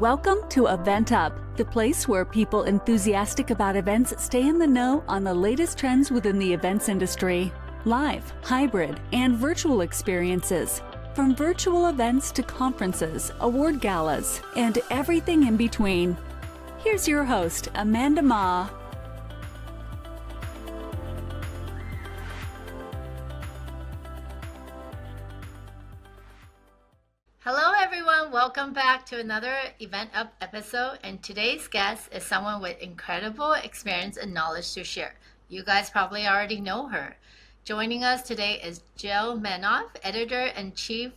Welcome to EventUp, the place where people enthusiastic about events stay in the know on the latest trends within the events industry. Live, hybrid, and virtual experiences. From virtual events to conferences, award galas, and everything in between. Here's your host, Amanda Ma. Hello everyone, welcome back to another EventUp episode, and today's guest is someone with incredible experience and knowledge to share. You guys probably already know her. Joining us today is Jill Manoff, Editor-in-Chief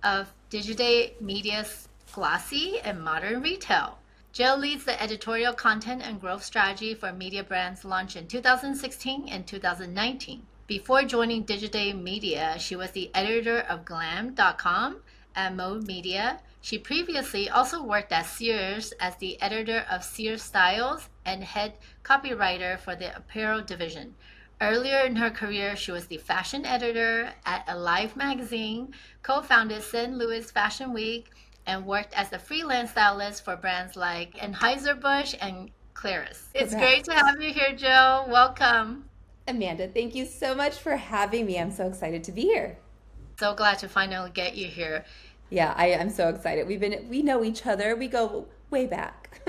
of Digiday Media's Glossy and Modern Retail. Jill leads the editorial content and growth strategy for media brands launched in 2016 and 2019. Before joining Digiday Media, she was the editor of Glam.com at Mode Media. She previously also worked at Sears as the editor of Sears Styles and head copywriter for the apparel division. Earlier in her career, she was the fashion editor at Alive magazine, co-founded St. Louis Fashion Week, and worked as a freelance stylist for brands like Anheuser-Busch and Claris. It's great to have you here, Jill. Welcome. Amanda, thank you so much for having me. I'm so excited to be here. So glad to finally get you here. Yeah, I am so excited. We know each other. We go way back.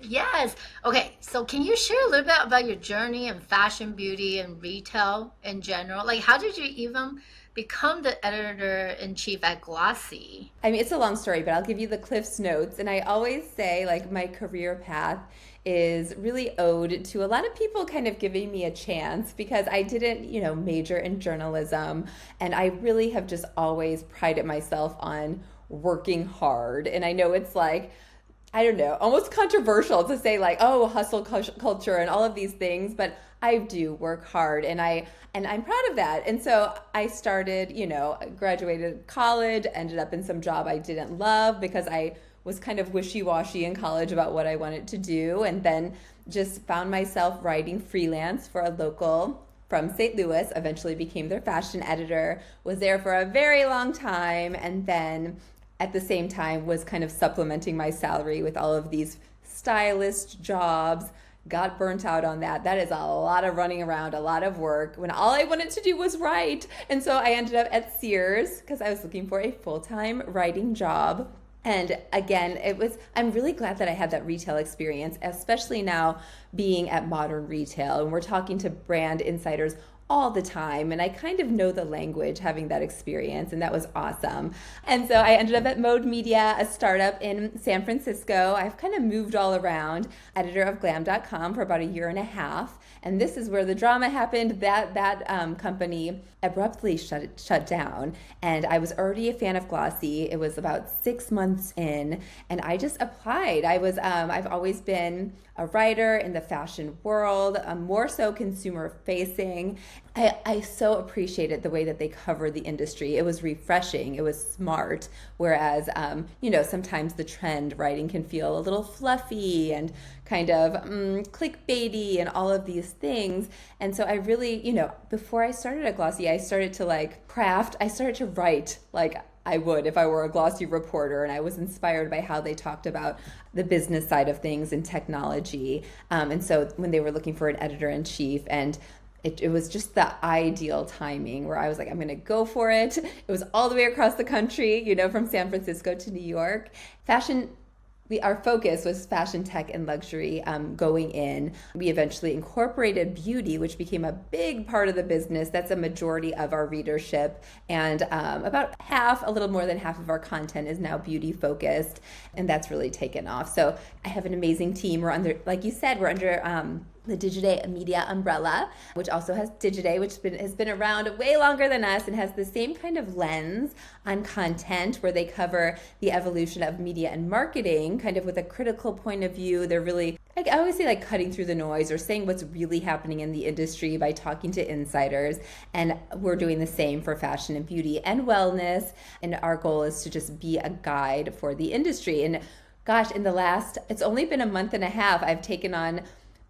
Yes. Okay, so can you share a little bit about your journey in fashion, beauty, and retail in general? Like, how did you even become the editor-in-chief at Glossy? I mean, it's a long story, but I'll give you the Cliff's Notes. And I always say, like, my career path is really owed to a lot of people kind of giving me a chance because I didn't, major in journalism. And I really have just always prided myself on working hard. And I know it's like, I don't know, almost controversial to say like, oh, hustle culture and all of these things, but I do work hard and I'm proud of that. And so I started, graduated college, ended up in some job I didn't love because I was kind of wishy-washy in college about what I wanted to do, and then just found myself writing freelance for a local from St. Louis, eventually became their fashion editor, was there for a very long time, and then at the same time was kind of supplementing my salary with all of these stylist jobs. Got burnt out on that. That is a lot of running around, a lot of work when all I wanted to do was write. And so I ended up at Sears because I was looking for a full-time writing job. And again, I'm really glad that I had that retail experience, especially now being at Modern Retail. And we're talking to brand insiders all the time, and I kind of know the language having that experience, and that was awesome. And so I ended up at Mode Media, a startup in San Francisco. I've kind of moved all around, editor of Glam.com for about a year and a half, and this is where the drama happened. That company abruptly shut down, and I was already a fan of Glossy. It was about 6 months in, and I just applied. I've always been a writer in the fashion world, more so consumer facing. I so appreciated the way that they covered the industry. It was refreshing. It was smart. Whereas, sometimes the trend writing can feel a little fluffy and kind of clickbaity and all of these things. And so I really, before I started at Glossy, I started to I started to write like I would if I were a Glossy reporter, and I was inspired by how they talked about the business side of things and technology. And so when they were looking for an editor-in-chief, and it was just the ideal timing where I was like, I'm going to go for it. It was all the way across the country, from San Francisco to New York. Our focus was fashion, tech, and luxury going in. We eventually incorporated beauty, which became a big part of the business. That's a majority of our readership. And about a little more than half of our content is now beauty focused. And that's really taken off. So I have an amazing team. We're under, like you said, we're under the Digiday Media umbrella, which also has Digiday, which has been around way longer than us and has the same kind of lens on content where they cover the evolution of media and marketing kind of with a critical point of view. They're really, I always say, cutting through the noise or saying what's really happening in the industry by talking to insiders. And we're doing the same for fashion and beauty and wellness. And our goal is to just be a guide for the industry. And gosh, it's only been a month and a half, I've taken on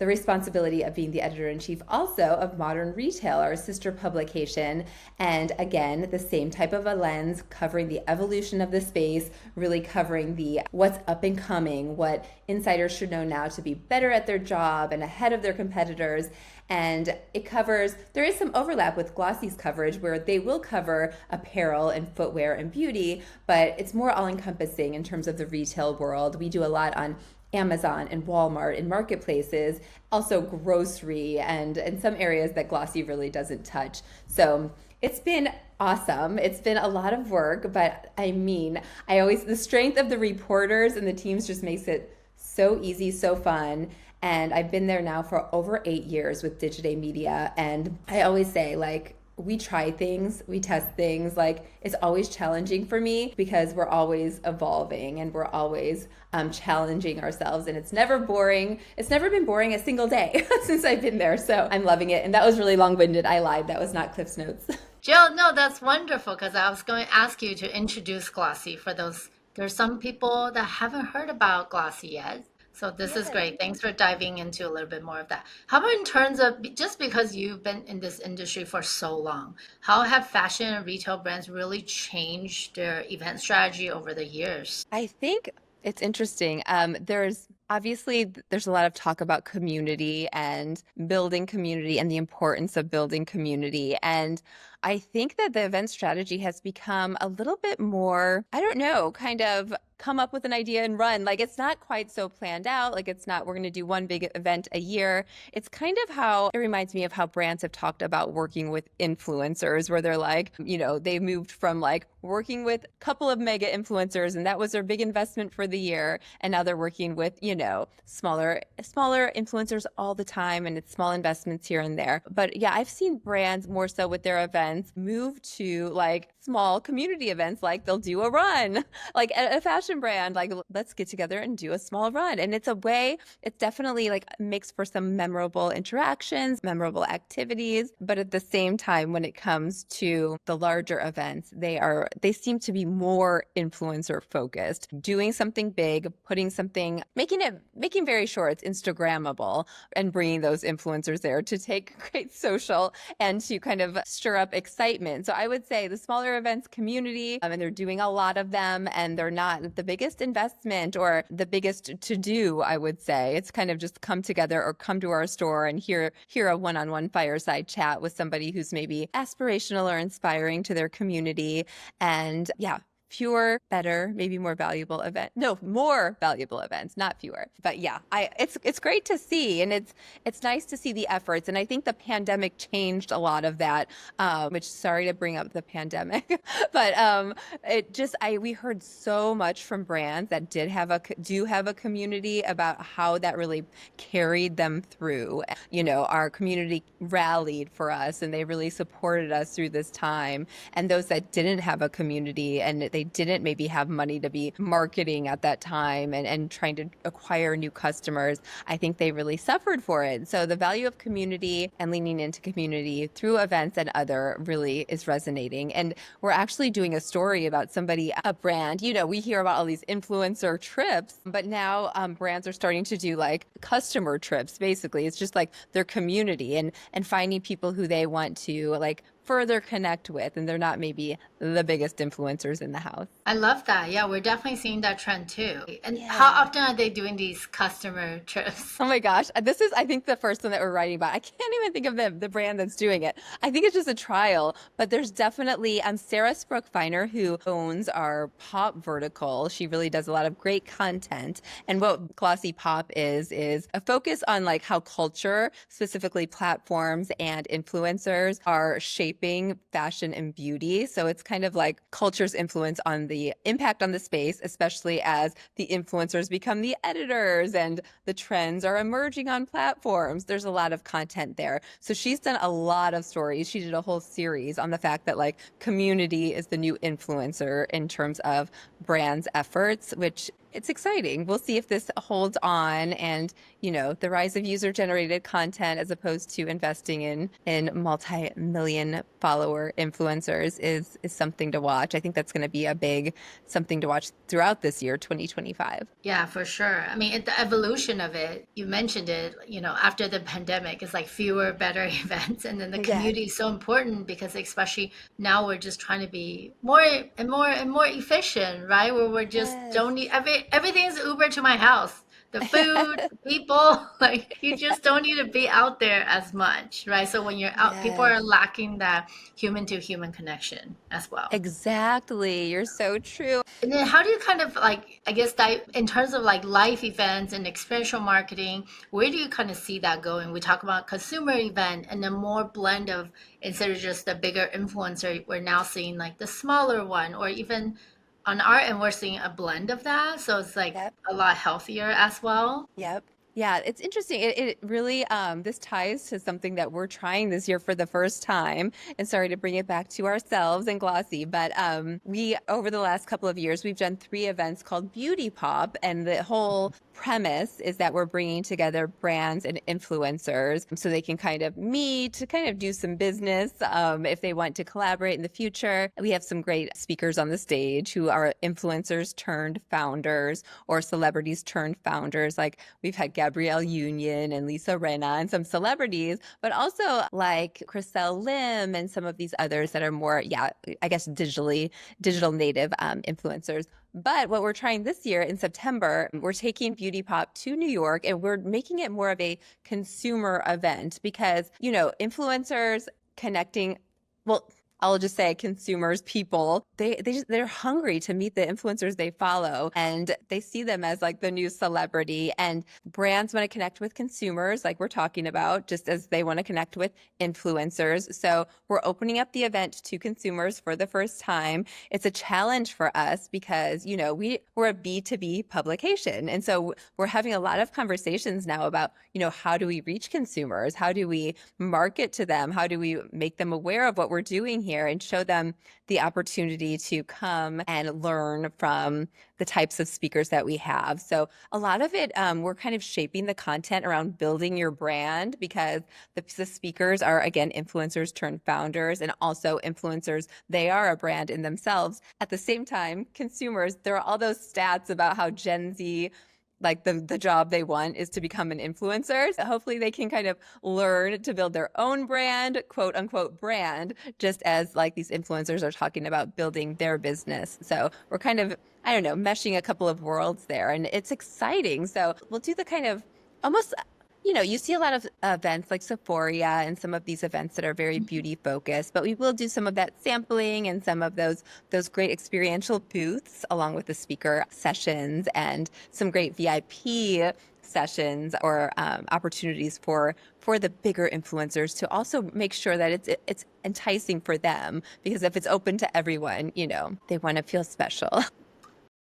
the responsibility of being the editor-in-chief also of Modern Retail, our sister publication. And again, the same type of a lens, covering the evolution of the space, really covering the what's up and coming, what insiders should know now to be better at their job and ahead of their competitors. And it covers, there is some overlap with Glossy's coverage where they will cover apparel and footwear and beauty, but it's more all-encompassing in terms of the retail world. We do a lot on Amazon and Walmart and marketplaces, also grocery and some areas that Glossy really doesn't touch. So it's been awesome. It's been a lot of work, but I mean, the strength of the reporters and the teams just makes it so easy, so fun. And I've been there now for over 8 years with Digiday Media. And I always say, like, we try things, we test things. Like, it's always challenging for me because we're always evolving and we're always challenging ourselves. And it's never boring. It's never been boring a single day since I've been there. So I'm loving it. And that was really long-winded. I lied. That was not Cliff's Notes. Jill, no, that's wonderful because I was going to ask you to introduce Glossy for those. There's some people that haven't heard about Glossy yet. So this is great. Thanks for diving into a little bit more of that. How about in terms of, just because you've been in this industry for so long, how have fashion and retail brands really changed their event strategy over the years? I think it's interesting. There's a lot of talk about community and building community and the importance of building community. And I think that the event strategy has become a little bit more, I don't know, kind of come up with an idea and run. Like, it's not quite so planned out. Like, it's not, we're going to do one big event a year. It's kind of how, it reminds me of how brands have talked about working with influencers, where they're like, they moved from like working with a couple of mega influencers and that was their big investment for the year. And now they're working with, smaller influencers all the time, and it's small investments here and there. But yeah, I've seen brands more so with their events move to like small community events, like they'll do a run, like a fashion brand, like let's get together and do a small run. And it's definitely like makes for some memorable interactions, memorable activities. But at the same time, when it comes to the larger events, they seem to be more influencer focused, doing something big, making very sure it's Instagrammable and bringing those influencers there to take great social and to kind of stir up excitement. So I would say the smaller events community, and they're doing a lot of them, and they're not the biggest investment or the biggest to do, I would say. It's kind of just come together or come to our store and hear a one-on-one fireside chat with somebody who's maybe aspirational or inspiring to their community. And yeah, fewer, better, maybe more valuable events. No, more valuable events, not fewer. But yeah, it's great to see, and it's nice to see the efforts. And I think the pandemic changed a lot of that. Which, sorry to bring up the pandemic, but we heard so much from brands that do have a community about how that really carried them through. Our community rallied for us, and they really supported us through this time. And those that didn't have a community and they didn't maybe have money to be marketing at that time and trying to acquire new customers, I think they really suffered for it. So the value of community and leaning into community through events and other really is resonating. And we're actually doing a story about a brand. We hear about all these influencer trips, but now brands are starting to do like customer trips. Basically, it's just like their community and finding people who they want to like further connect with, and they're not maybe the biggest influencers in the house. I love that. Yeah, we're definitely seeing that trend too. And how often are they doing these customer trips? Oh my gosh, this is, I think, the first one that we're writing about. I can't even think of the brand that's doing it. I think it's just a trial, but there's definitely Sarah Spruck-Feiner, who owns our pop vertical. She really does a lot of great content. And what Glossy Pop is a focus on like how culture, specifically platforms and influencers, are shaping fashion and beauty. So it's kind of like culture's influence on the impact on the space, especially as the influencers become the editors and the trends are emerging on platforms. There's a lot of content there. So she's done a lot of stories. She did a whole series on the fact that like community is the new influencer in terms of brands' efforts, which It's exciting. We'll see if this holds on and, the rise of user-generated content as opposed to investing in multi-million follower influencers is something to watch. I think that's going to be a big something to watch throughout this year, 2025. Yeah, for sure. I mean, the evolution of it, you mentioned it, after the pandemic, it's like fewer, better events. And then the Yes. community is so important because especially now we're just trying to be more and more and more efficient, right? Where we're just Yes. don't need everything's Uber to my house. The food, the people, like you just don't need to be out there as much, right? So when you're out, people Yes. are lacking that human to human connection as well. Exactly. You're so true. And then how do you kind of like, I guess that in terms of like live events and experiential marketing, where do you kind of see that going? We talk about consumer event and then more blend of instead of just the bigger influencer, we're now seeing like the smaller one or even on our end, we're seeing a blend of that. So it's like Yep. a lot healthier as well. Yep. Yeah, it's interesting. It really this ties to something that we're trying this year for the first time. And sorry to bring it back to ourselves and Glossy, but we over the last couple of years we've done 3 events called Beauty Pop, and the whole premise is that we're bringing together brands and influencers so they can kind of meet, to kind of do some business if they want to collaborate in the future. We have some great speakers on the stage who are influencers turned founders or celebrities turned founders. Like we've had Gabrielle Union and Lisa Rinna and some celebrities, but also like Chriselle Lim and some of these others that are more, I guess digital native influencers. But what we're trying this year in September, we're taking Beauty Pop to New York and we're making it more of a consumer event because, influencers connecting, well, I'll just say consumers, people, they're hungry to meet the influencers they follow and they see them as like the new celebrity, and brands want to connect with consumers like we're talking about, just as they want to connect with influencers. So we're opening up the event to consumers for the first time. It's a challenge for us because, we're a B2B publication. And so we're having a lot of conversations now about, how do we reach consumers? How do we market to them? How do we make them aware of what we're doing here and show them the opportunity to come and learn from the types of speakers that we have? So a lot of it, we're kind of shaping the content around building your brand because the speakers are, again, influencers turned founders and also influencers. They are a brand in themselves. At the same time, consumers, there are all those stats about how Gen Z, like the job they want is to become an influencer. So hopefully they can kind of learn to build their own brand, quote unquote brand, just as like these influencers are talking about building their business. So we're kind of, I don't know, meshing a couple of worlds there, and it's exciting. So we'll do the kind of almost, you see a lot of events like Sephora and some of these events that are very beauty focused, but we will do some of that sampling and some of those great experiential booths along with the speaker sessions and some great VIP sessions or opportunities for the bigger influencers to also make sure that it's enticing for them, because if it's open to everyone, they want to feel special.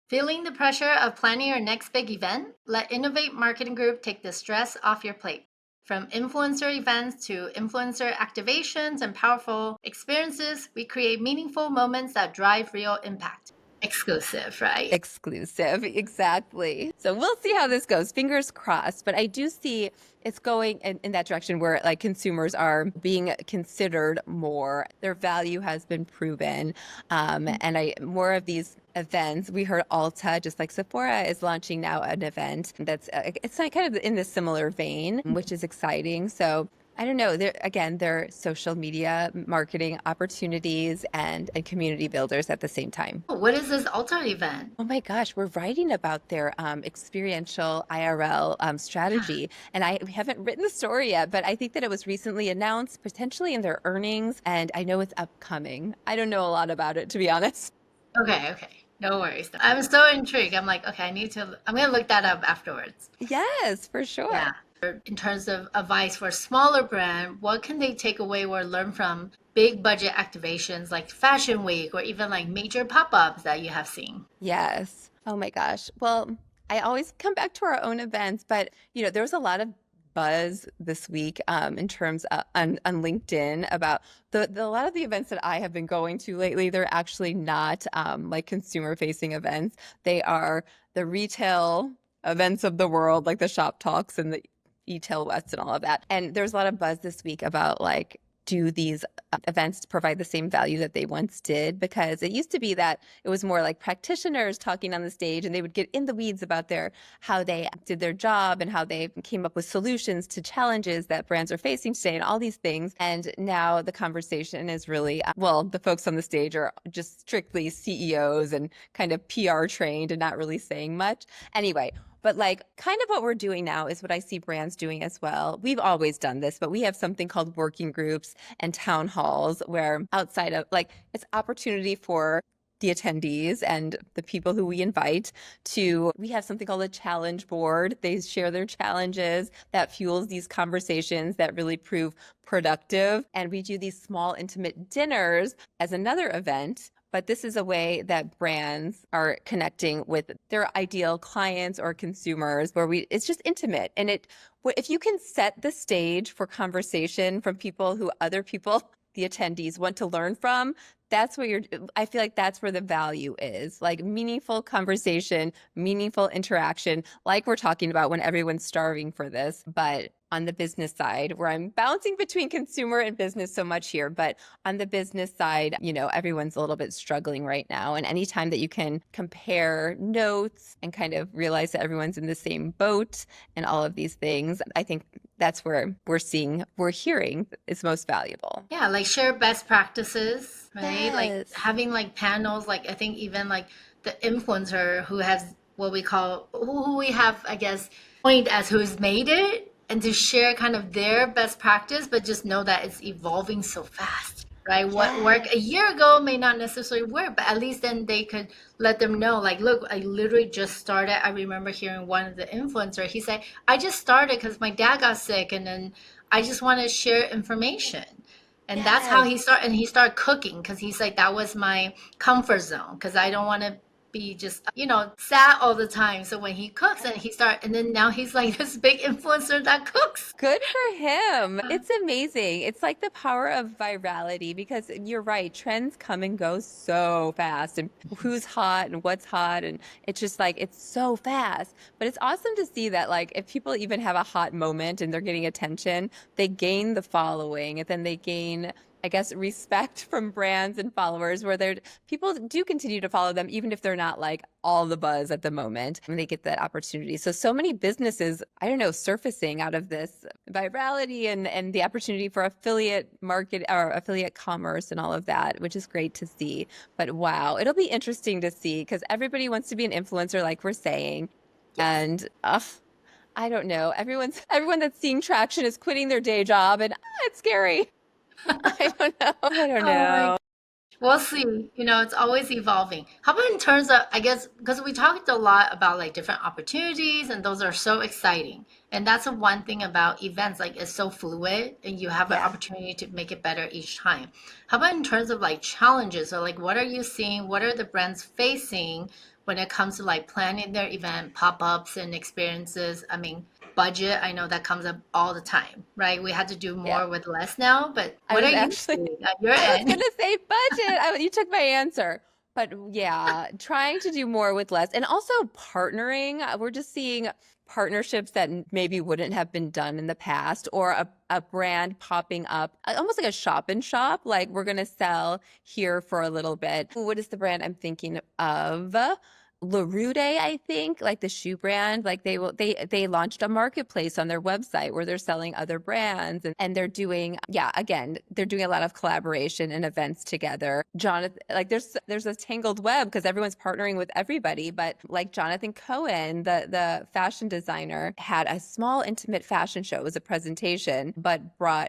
Feeling the pressure of planning your next big event? Let Innovate Marketing Group take the stress off your plate. From influencer events to influencer activations and powerful experiences, we create meaningful moments that drive real impact. Exclusive, right? Exclusive, exactly. So we'll see how this goes. Fingers crossed. But I do see it's going in that direction where like consumers are being considered more. Their value has been proven. And more of these events. We heard Ulta, just like Sephora, is launching now an event that's it's like kind of in this similar vein, which is exciting. So I don't know. They're social media marketing opportunities and community builders at the same time. What is this Ulta event? Oh my gosh, we're writing about their experiential IRL strategy. And we haven't written the story yet, but I think that it was recently announced, potentially in their earnings, and I know it's upcoming. I don't know a lot about it, to be honest. Okay. No worries. I'm so intrigued. I'm like, okay, I'm going to look that up afterwards. Yes, for sure. Yeah. In terms of advice for a smaller brand, what can they take away or learn from big budget activations like Fashion Week or even like major pop-ups that you have seen? Yes. Oh my gosh. Well, I always come back to our own events, but there was a lot of buzz this week in terms of, on LinkedIn about a lot of the events that I have been going to lately. They're actually not like consumer facing events. They're the retail events of the world, like the shop talks and the e-tail west and all of that. And there's a lot of buzz this week about like, do these events provide the same value that they once did? Because it used to be that it was more like practitioners talking on the stage, and they would get in the weeds about how they did their job and how they came up with solutions to challenges that brands are facing today and all these things. And now the conversation is really, well, the folks on the stage are just strictly CEOs and kind of PR trained and not really saying much. Anyway, but like kind of what we're doing now is what I see brands doing as well. We've always done this, but we have something called working groups and town halls where outside of like it's opportunity for the attendees and the people who we invite we have something called a challenge board. They share their challenges that fuels these conversations that really prove productive. And we do these small intimate dinners as another event. But this is a way that brands are connecting with their ideal clients or consumers where it's just intimate. And if you can set the stage for conversation from people who other people, the attendees, want to learn from, I feel like that's where the value is, like meaningful conversation, meaningful interaction, like we're talking about when everyone's starving for this. But on the business side, where I'm bouncing between consumer and business so much here, but on the business side, everyone's a little bit struggling right now. And anytime that you can compare notes and kind of realize that everyone's in the same boat and all of these things, I think that's where we're hearing is most valuable. Yeah, like share best practices, right? Yes. Like having like panels, like I think even like the influencer who has what we call, who we have, I guess, point as who's made it, and to share kind of their best practice, but just know that it's evolving so fast, right? What worked a year ago may not necessarily work, but at least then they could let them know, like, look, I literally just started. I remember hearing one of the influencer, he said, I just started because my dad got sick, and then I just want to share information. And that's how he started. And he started cooking because he's like, that was my comfort zone because I don't want to be just sad all the time. So when he cooks and then now he's like this big influencer that cooks. Good for him. It's amazing. It's like the power of virality, because you're right, trends come and go so fast, and who's hot and what's hot, and it's just like it's so fast. But it's awesome to see that like if people even have a hot moment and they're getting attention, they gain the following, and then they gain, I guess, respect from brands and followers, where people do continue to follow them, even if they're not like all the buzz at the moment, and they get that opportunity. So many businesses, I don't know, surfacing out of this virality and the opportunity for affiliate market or affiliate commerce and all of that, which is great to see. But wow, it'll be interesting to see because everybody wants to be an influencer, like we're saying. Yes. And I don't know, everyone that's seeing traction is quitting their day job, and it's scary. I don't know. We'll see. It's always evolving. How about in terms of, I guess, because we talked a lot about like different opportunities, and those are so exciting. And that's the one thing about events, like it's so fluid, and you have an opportunity to make it better each time. How about in terms of like challenges? So like, what are you seeing? What are the brands facing when it comes to like planning their event, pop-ups and experiences? I mean, budget, I know that comes up all the time, right? We had to do more with less now, but what are you seeing at your end? I was going to say budget. You took my answer. But yeah, trying to do more with less, and also partnering. We're just seeing partnerships that maybe wouldn't have been done in the past, or a brand popping up, almost like a shop in shop. Like, we're going to sell here for a little bit. What is the brand I'm thinking of? Larude, I think, like the shoe brand, like they launched a marketplace on their website where they're selling other brands, and they're doing, they're doing a lot of collaboration and events together. Jonathan, like there's a tangled web because everyone's partnering with everybody, but like Jonathan Cohen, the fashion designer, had a small intimate fashion show. It was a presentation, but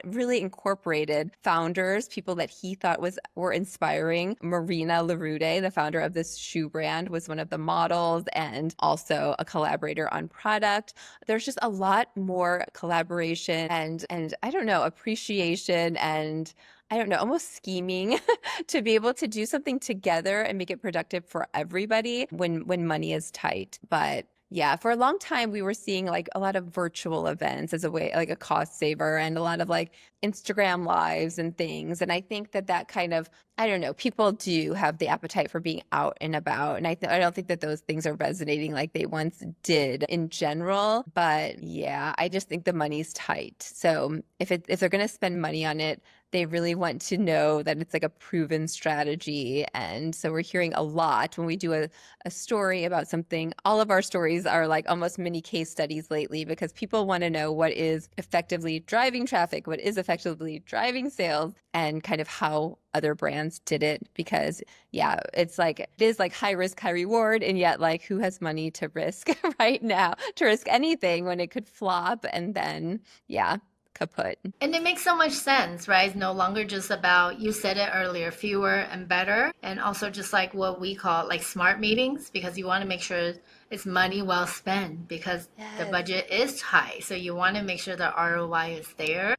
really incorporated founders, people that he thought were inspiring. Marina Larude, the founder of this shoe brand, was one of the models and also a collaborator on product. There's just a lot more collaboration and I don't know, appreciation, and I don't know, almost scheming to be able to do something together and make it productive for everybody when money is tight. But Yeah, for a long time we were seeing like a lot of virtual events as a way, like a cost saver, and a lot of like Instagram lives and things. And I think that that kind of, I don't know, people do have the appetite for being out and about. And I don't think that those things are resonating like they once did in general. But yeah, I just think the money's tight. So if they're going to spend money on it, they really want to know that it's like a proven strategy. And so we're hearing a lot when we do a story about something. All of our stories are like almost mini case studies lately because people want to know what is effectively driving traffic, what is effectively driving sales, and kind of how other brands did it. Because yeah, it is like high risk, high reward. And yet like who has money to risk right now, to risk anything when it could flop and then, yeah, kaput. And it makes so much sense, right? It's no longer just about, you said it earlier, fewer and better, and also just like what we call like smart meetings, because you want to make sure it's money well spent because the Yes. budget is high. So you want to make sure the ROI is there.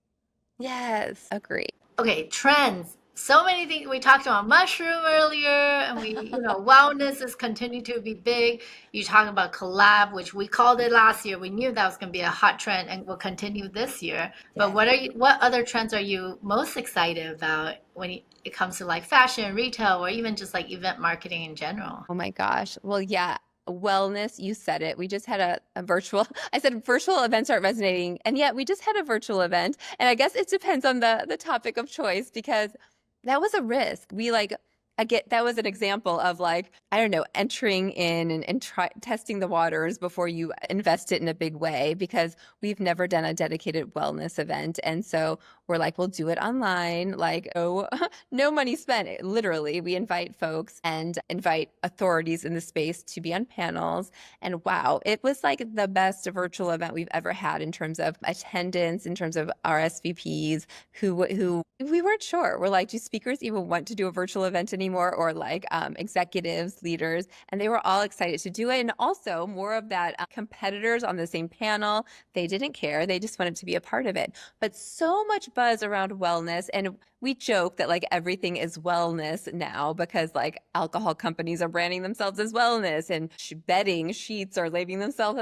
Yes, agree. Okay, trends. So many things. We talked about mushroom earlier, and wellness is continuing to be big. You talk about collab, which we called it last year. We knew that was going to be a hot trend and will continue this year. But Yes. what other trends are you most excited about when it comes to like fashion, retail, or even just like event marketing in general? Oh my gosh. Well, yeah, wellness, you said it. We just had a virtual, I said virtual events aren't resonating. And yet we just had a virtual event. And I guess it depends on the topic of choice because that was a risk. I get that was an example of like, I don't know, entering in and testing the waters before you invest it in a big way because we've never done a dedicated wellness event. And so we're like, we'll do it online. Like, oh, no money spent. Literally, we invite folks and invite authorities in the space to be on panels. And wow, it was like the best virtual event we've ever had in terms of attendance, in terms of RSVPs, who we weren't sure. We're like, do speakers even want to do a virtual event anymore? Or like executives, leaders, and they were all excited to do it. And also more of that competitors on the same panel, they didn't care. They just wanted to be a part of it. But so much buzz around wellness. And we joke that like everything is wellness now because like alcohol companies are branding themselves as wellness and bedding sheets are labeling themselves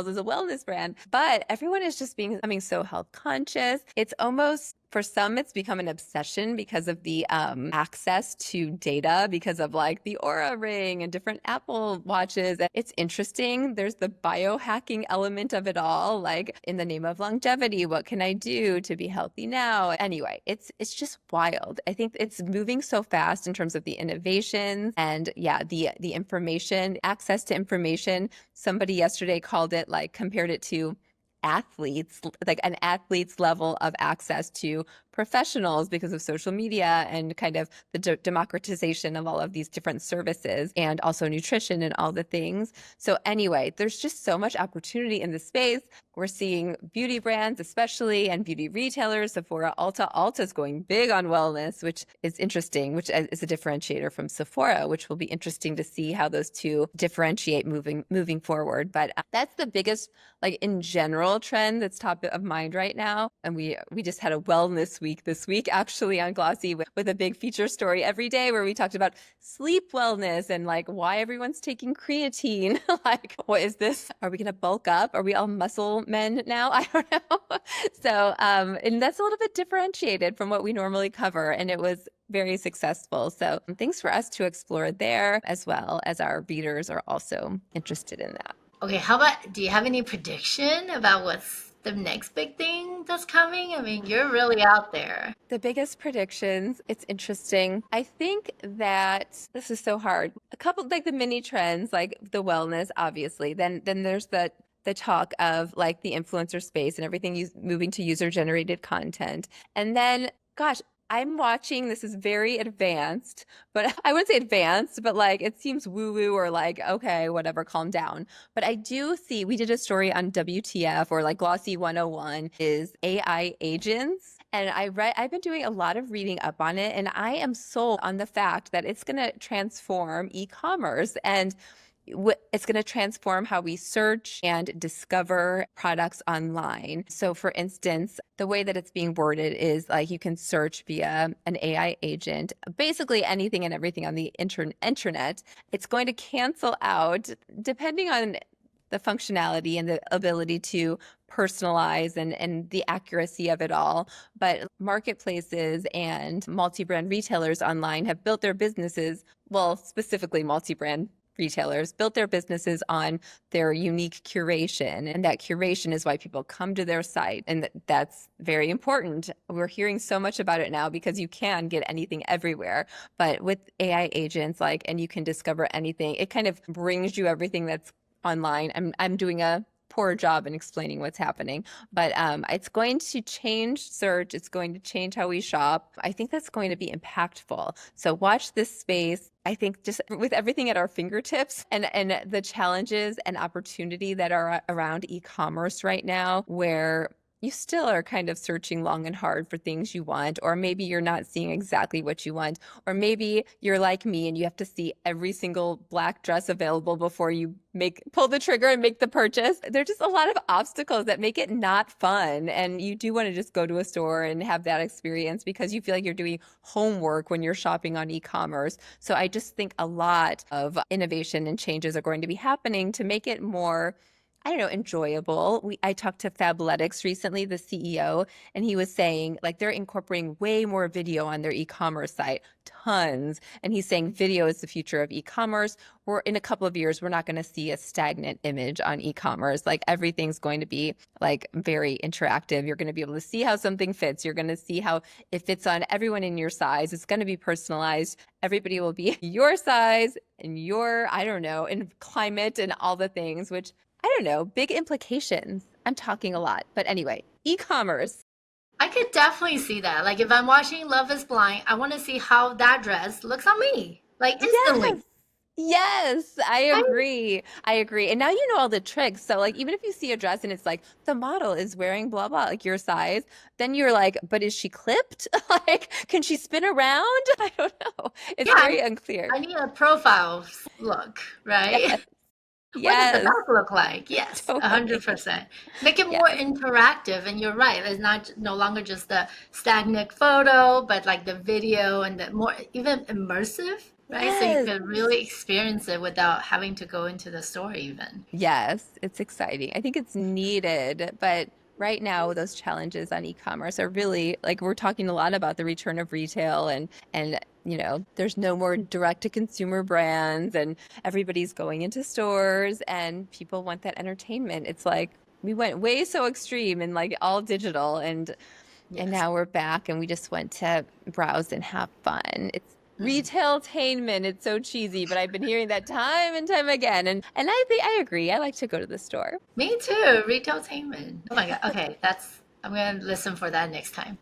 as a wellness brand. But everyone is just becoming so health conscious. It's almost, for some, it's become an obsession because of the access to data, because of like the Aura Ring and different Apple watches. It's interesting. There's the biohacking element of it all, like in the name of longevity, what can I do to be healthy now? Anyway, it's just wild. I think it's moving so fast in terms of the innovations and yeah, the information, access to information. Somebody yesterday called it like, compared it to athletes, like an athlete's level of access to professionals because of social media and kind of the democratization of all of these different services and also nutrition and all the things. So anyway, there's just so much opportunity in the space. We're seeing beauty brands, especially, and beauty retailers, Sephora, Ulta's going big on wellness, which is interesting, which is a differentiator from Sephora, which will be interesting to see how those two differentiate moving forward. But that's the biggest, like in general, trend that's top of mind right now. And we just had a wellness week this week, actually, on Glossy with a big feature story every day where we talked about sleep wellness and like why everyone's taking creatine. Like, what is this? Are we going to bulk up? Are we all muscle men now? I don't know. So, and that's a little bit differentiated from what we normally cover. And it was very successful. So thanks for us to explore there, as well as our readers are also interested in that. Okay, do you have any prediction about what's the next big thing that's coming? I mean, you're really out there. The biggest predictions, it's interesting. I think that this is so hard. A couple like the mini trends, like the wellness, obviously. Then there's the talk of like the influencer space and everything moving to user-generated content. And then, gosh, I'm watching, this is very advanced, but I wouldn't say advanced, but like it seems woo-woo or like, okay, whatever, calm down. But I do see, we did a story on WTF or like Glossy 101 is AI agents. And I've been doing a lot of reading up on it, and I am sold on the fact that it's going to transform e-commerce and it's going to transform how we search and discover products online. So for instance, the way that it's being worded is like you can search via an AI agent, basically anything and everything on the internet. It's going to cancel out, depending on the functionality and the ability to personalize and the accuracy of it all. But marketplaces and multi-brand retailers online have built their businesses, well, specifically multi-brand retailers built their businesses on their unique curation, and that curation is why people come to their site, and that's very important. We're hearing so much about it now because you can get anything everywhere, but with AI agents, like, and you can discover anything, it kind of brings you everything that's online. I'm doing a poor job in explaining what's happening, but it's going to change search. It's going to change how we shop. I think that's going to be impactful. So watch this space. I think just with everything at our fingertips and the challenges and opportunity that are around e-commerce right now, where you still are kind of searching long and hard for things you want, or maybe you're not seeing exactly what you want, or maybe you're like me and you have to see every single black dress available before you pull the trigger and make the purchase. There's just a lot of obstacles that make it not fun. And you do want to just go to a store and have that experience because you feel like you're doing homework when you're shopping on e-commerce. So I just think a lot of innovation and changes are going to be happening to make it more, I don't know, enjoyable. I talked to Fabletics recently, the CEO, and he was saying like they're incorporating way more video on their e-commerce site, tons. And he's saying video is the future of e-commerce. In a couple of years, we're not going to see a stagnant image on e-commerce. Like everything's going to be like very interactive. You're going to be able to see how something fits. You're going to see how it fits on everyone in your size. It's going to be personalized. Everybody will be your size and your, I don't know, and climate and all the things, which I don't know, big implications. I'm talking a lot, but anyway, e-commerce. I could definitely see that. Like if I'm watching Love is Blind, I want to see how that dress looks on me, like instantly. Yes, I Right? agree. I agree. And now you know all the tricks. So like even if you see a dress and it's like the model is wearing blah blah like your size, then you're like, but is she clipped? Like can she spin around? I don't know. It's Yeah, very unclear. I need a profile look, right? Yes. What does the Yes. back look like? Yes, Totally. 100%. Make it more Yes. interactive, and you're right. It's not no longer just the stagnant photo, but like the video and the more even immersive, right? So you Yes. could really experience it without having to go into the store even. Yes, it's exciting. I think it's needed, but right now those challenges on e-commerce are really like we're talking a lot about the return of retail and there's no more direct to consumer brands and everybody's going into stores and people want that entertainment. It's like we went way so extreme and like all digital and Yes. now we're back and we just want to browse and have fun. It's Mhm. retailtainment. It's so cheesy, but I've been hearing that time and time again. And I think I agree. I like to go to the store. Me too, retailtainment. Oh my God. Okay, I'm gonna listen for that next time.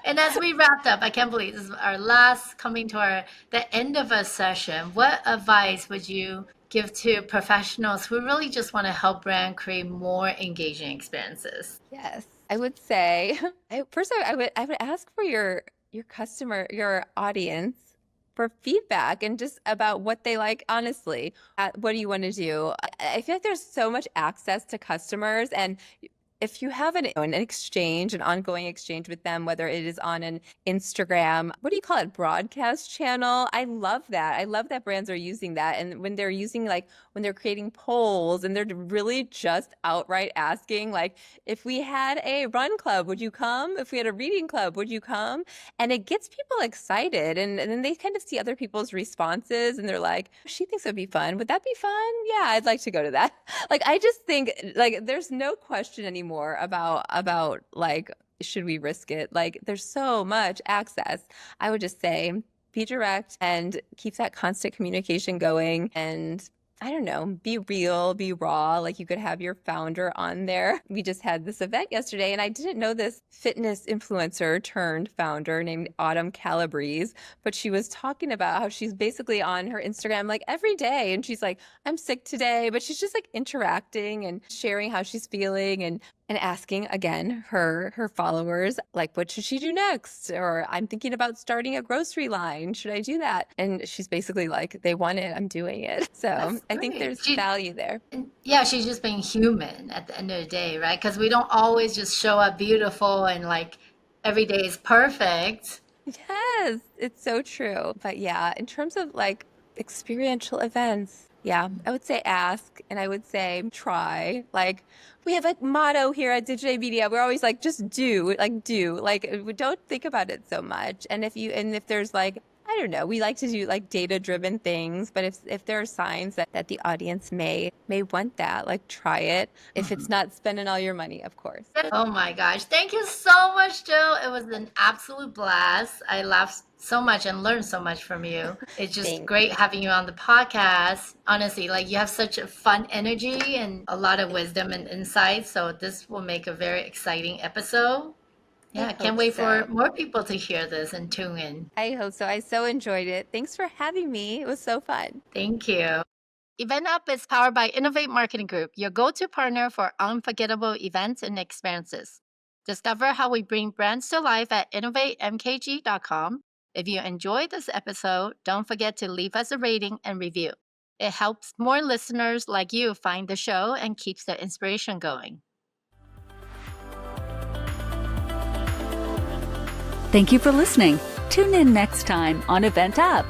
And as we wrapped up, I can't believe this is our last coming to the end of a session. What advice would you give to professionals who really just want to help brand create more engaging experiences? Yes. I would say, I would ask for your customer, your audience for feedback and just about what they like, honestly. What do you want to do? I feel like there's so much access to customers, and if you have an exchange, an ongoing exchange with them, whether it is on an Instagram, what do you call it, broadcast channel? I love that. I love that brands are using that. And when they're using when they're creating polls and they're really just outright asking, like, if we had a run club, would you come? If we had a reading club, would you come? And it gets people excited. And then they kind of see other people's responses and they're like, she thinks it'd be fun. Would that be fun? Yeah, I'd like to go to that. Like, I just think like there's no question anymore about like, should we risk it? Like, there's so much access. I would just say be direct and keep that constant communication going. And I don't know, be real, be raw. Like you could have your founder on there. We just had this event yesterday and I didn't know this fitness influencer turned founder named Autumn Calabrese, but she was talking about how she's basically on her Instagram like every day. And she's like, I'm sick today, but she's just like interacting and sharing how she's feeling and asking again her followers like what should she do next, or I'm thinking about starting a grocery line, should I do that? And she's basically like, they want it, I'm doing it. So That's I think great. there's value there. And yeah, she's just being human at the end of the day, right? Because we don't always just show up beautiful and like every day is perfect. Yes, it's so true. But yeah, in terms of like experiential events, Yeah, I would say ask, and I would say try. Like, we have a motto here at Digital Media. We're always like, just do, like do. Like, we don't think about it so much. And if there's like, I don't know, we like to do like data-driven things, but if there are signs that the audience may want that, like try it. If it's not spending all your money, of course. Oh my gosh. Thank you so much, Jill. It was an absolute blast. I laughed so much and learned so much from you. It's just Thanks. great having you on the podcast. Honestly, like you have such a fun energy and a lot of wisdom and insight. So this will make a very exciting episode. Yeah, I can't hope wait for so. more people to hear this and tune in. I hope so. I so enjoyed it. Thanks for having me. It was so fun. Thank you. EventUp is powered by Innovate Marketing Group, your go-to partner for unforgettable events and experiences. Discover how we bring brands to life at innovatemkg.com. If you enjoyed this episode, don't forget to leave us a rating and review. It helps more listeners like you find the show and keeps the inspiration going. Thank you for listening. Tune in next time on EventUp.